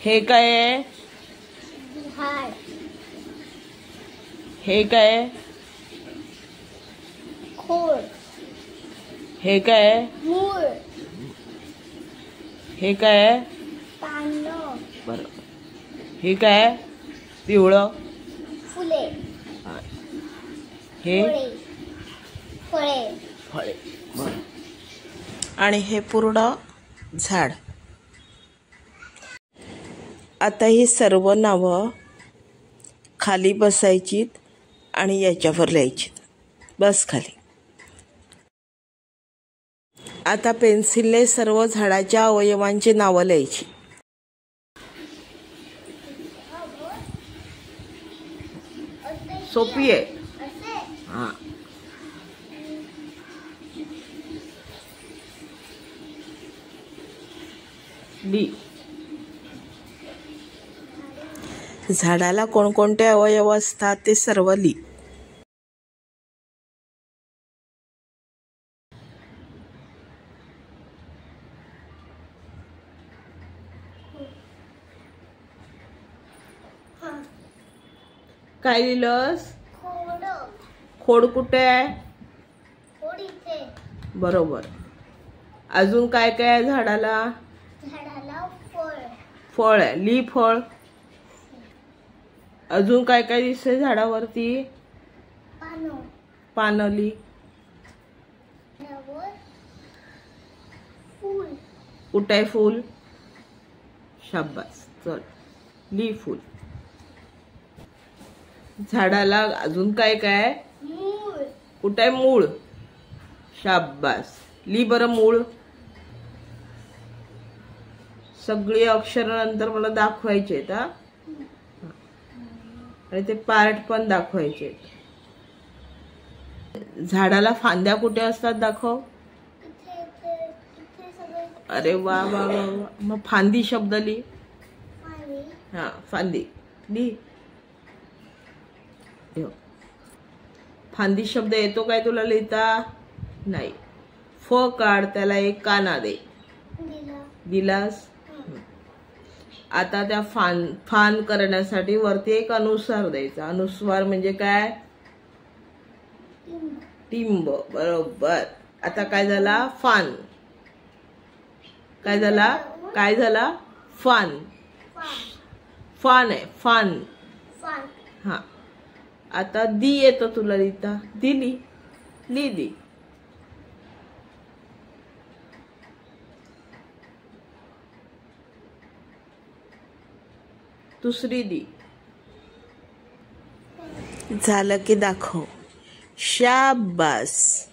हे काय आहे? झाड. हे काय आहे? खोड. हे काय आहे? मूळ. हे काय आहे? पानं. बरं. हे काय आहे? पिवळं. फुले. हे फळे. फळे. बरं. आणि हे पूर्ण झाड. आता ही सर्व नावं खाली बसायचीत आणि याच्यावर लिहायचीत. बस खाली. आता पेन्सिलने सर्व झाडाच्या अवयवांची नावं लिहायची. सोपी आहे. हां. डी. झाडाला कोणकोणते अवयव असतात ते सर्व लिही. काय लिहिलंस? खोड. खोड कुठे आहे? खोड इथे. बरोबर. अजून काय काय आहे झाडाला? झाडाला फळ. फळ आहे. लिही फळ. अजून काय काय दिसतंय झाडावरती? पानं. पानं लिही. फूल. कुठे आहे फूल? शाबास. चल लिही फूल. झाडाला अजून काय काय? मूळ. कुठे आहे मूळ? शाबास. लिही बरं मूळ. सगळी अक्षरं नंतर मला दाखवायचे आहेत. हा, आणि ते पार्ट पण दाखवायचे. झाडाला फांद्या कुठे असतात दाखव. अरे वा वा वा. मग फांदी शब्द लिही. हा, फांदी लिही. फांदी शब्द येतो काय तुला लिहिता? नाही. फ काढ, त्याला एक काना दे. दिलास. आता त्या फान करण्यासाठी वरती एक अनुस्वार द्यायचा. अनुस्वार म्हणजे काय? टिंब. बरोबर. आता काय झाला? फान. काय झाला? काय झाला? फान. फान आहे. फान. हा. आता दी येतं तुला लिहिता. दिली. लिहिली. दुसरी दी. झालं की दाखव. शाबास.